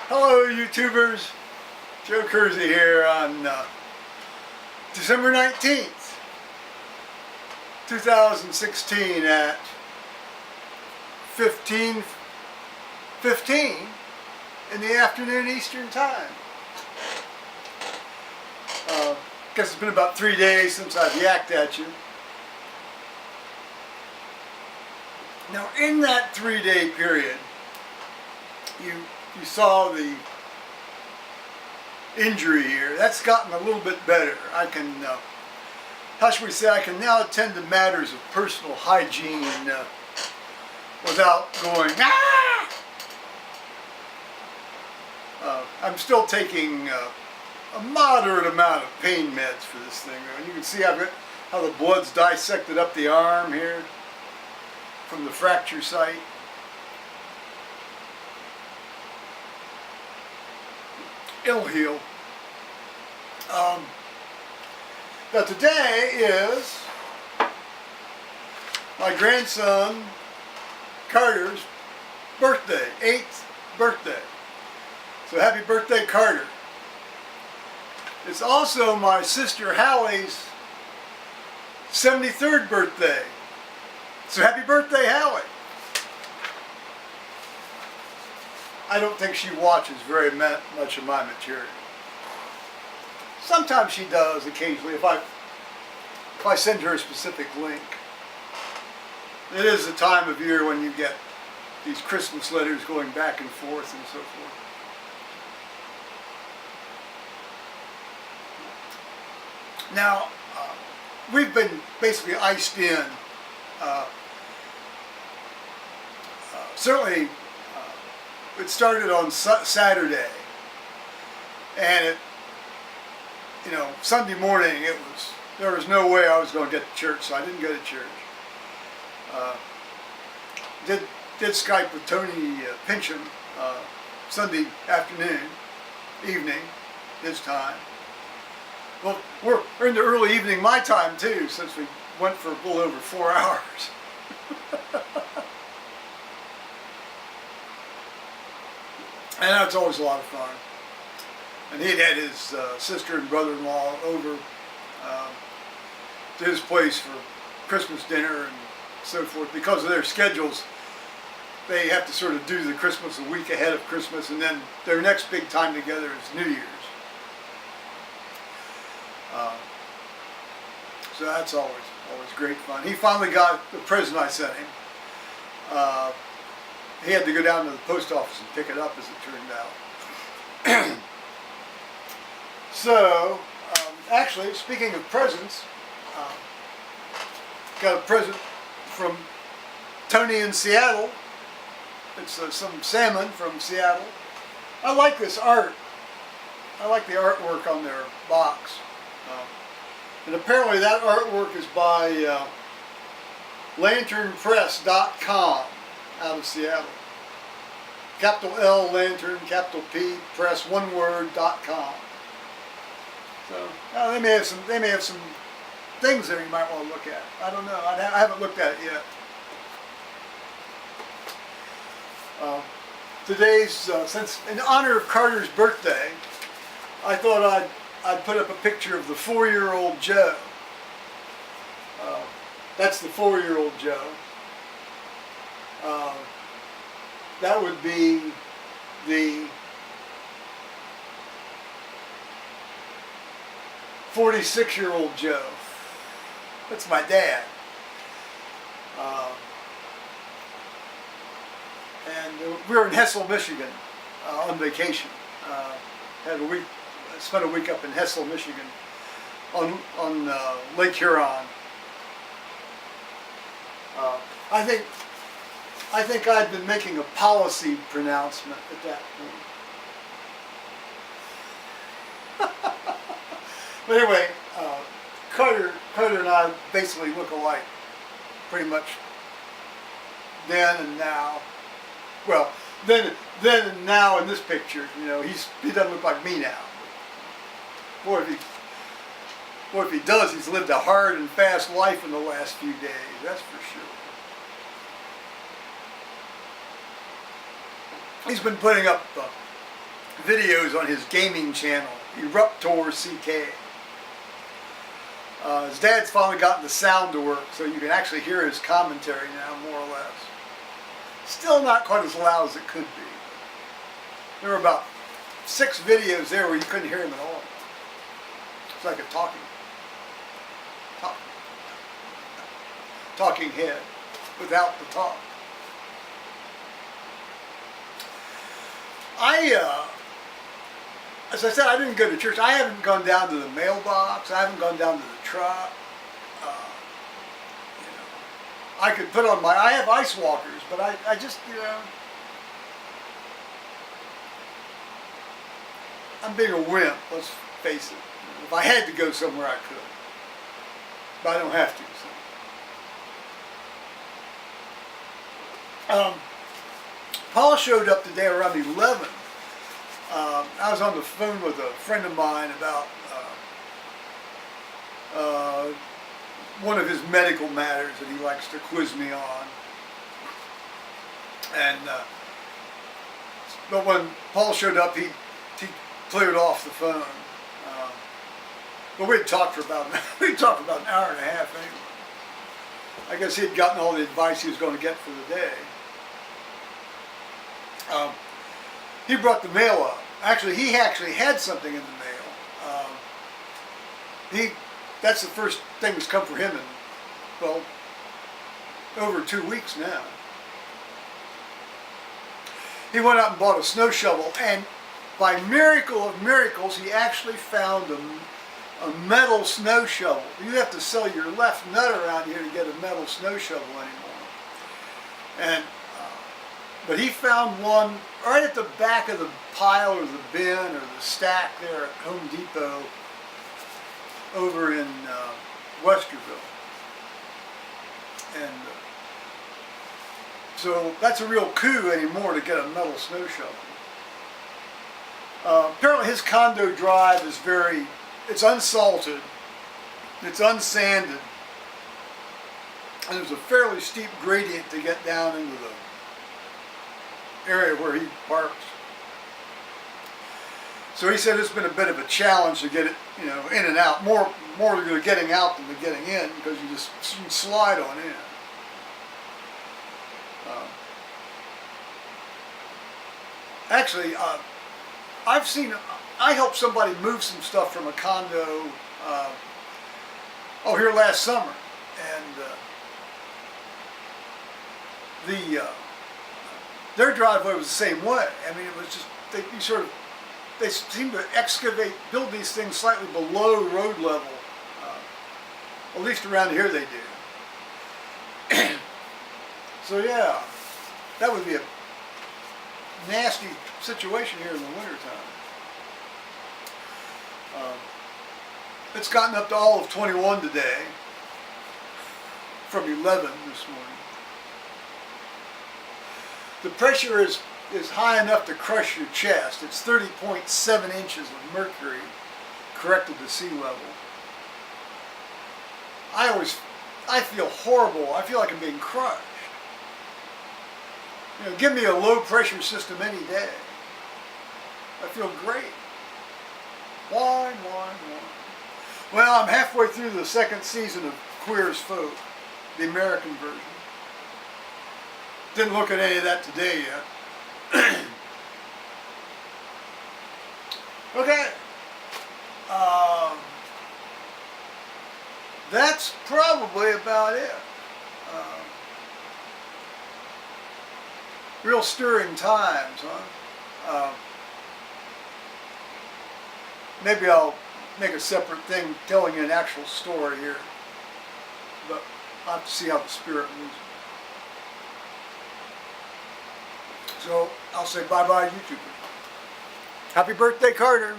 Hello YouTubers, Joe Kersey here on December 19th, 2016 at 15:15 in the afternoon Eastern Time. Guess it's been about 3 days since I've yacked at you. Now in that 3-day period, you saw the injury here. That's gotten a little bit better. I can, how should we say, I can now attend to matters of personal hygiene without going, ah! I'm still taking a moderate amount of pain meds for this thing. And you can see how the blood's dissected up the arm here from the fracture site. It'll heal. Now today is my grandson Carter's birthday, 8th birthday. So happy birthday, Carter. It's also my sister Hallie's 73rd birthday. So happy birthday, Hallie. I don't think she watches very much of my material. Sometimes she does, occasionally, if I send her a specific link. It is the time of year when you get these Christmas letters going back and forth and so forth. Now, we've been basically iced in. Certainly, it started on Saturday, and Sunday morning there was no way I was going to get to church, so I didn't go to church. Did Skype with Tony Pincham Sunday evening, his time. Well, we're in the early evening my time too, since we went for a little over 4 hours. And that's always a lot of fun. And he'd had his sister and brother-in-law over to his place for Christmas dinner and so forth. Because of their schedules, they have to sort of do the Christmas a week ahead of Christmas, and then their next big time together is New Year's. So that's always great fun. He finally got the present I sent him. He had to go down to the post office and pick it up, as it turned out. So, actually, speaking of presents, got a present from Tony in Seattle. It's some salmon from Seattle. I like this art. I like the artwork on their box. And apparently that artwork is by lanternpress.com out of Seattle. Capital L Lantern, capital P Press, one word.com. So they may have some things there you might want to look at. I don't know. I haven't looked at it yet. Today's since in honor of Carter's birthday, I thought I'd put up a picture of the 4-year-old Joe. That's the 4-year-old Joe. That would be the 46-year-old Joe. That's my dad. And we were in Hessel, Michigan on vacation. Spent a week up in Hessel, Michigan on Lake Huron. I think I'd been making a policy pronouncement at that point. But anyway, Carter and I basically look alike, pretty much. Then and now. Well, then and now in this picture, he doesn't look like me now. Boy, if he does, he's lived a hard and fast life in the last few days. That's for sure. He's been putting up videos on his gaming channel, Eruptor CK. His dad's finally gotten the sound to work, so you can actually hear his commentary now, more or less. Still not quite as loud as it could be. There were about 6 videos there where you couldn't hear him at all. It's like a talking head without the talk. As I said, I didn't go to church. I haven't gone down to the mailbox. I haven't gone down to the truck. I could put on I have ice walkers, but I just, I'm being a wimp, let's face it. If I had to go somewhere, I could. But I don't have to. So. Paul showed up today around 11. I was on the phone with a friend of mine about one of his medical matters that he likes to quiz me on. And but when Paul showed up, he cleared off the phone. But we had talked for about an hour and a half anyway. I guess he had gotten all the advice he was going to get for the day. He brought the mail up. Actually, he had something in the mail. That's the first thing that's come for him in, well, over 2 weeks now. He went out and bought a snow shovel, and by miracle of miracles, he actually found a metal snow shovel. You have to sell your left nut around here to get a metal snow shovel anymore. And but he found one right at the back of the pile or the bin or the stack there at Home Depot over in Westerville. And so that's a real coup anymore to get a metal snow shovel. Apparently his condo drive is it's unsalted, it's unsanded, and there's a fairly steep gradient to get down into the area where he parks. So he said it's been a bit of a challenge to get it, in and out. More the getting out than the getting in, because you just slide on in. Actually, I helped somebody move some stuff from a condo here last summer, and their driveway was the same way. I mean, it was just, they seem to build these things slightly below road level. At least around here they do. So yeah, that would be a nasty situation here in the wintertime. It's gotten up to all of 21 today, from 11 this morning. The pressure is high enough to crush your chest. It's 30.7 inches of mercury corrected to sea level. I feel horrible. I feel like I'm being crushed. Give me a low pressure system any day. I feel great. Wine. Well, I'm halfway through the 2nd season of Queer as Folk, the American version. Didn't look at any of that today yet. Okay. That's probably about it. Real stirring times, huh? Maybe I'll make a separate thing telling you an actual story here. But I'll have to see how the spirit moves. So I'll say bye-bye, YouTuber. Happy birthday, Carter.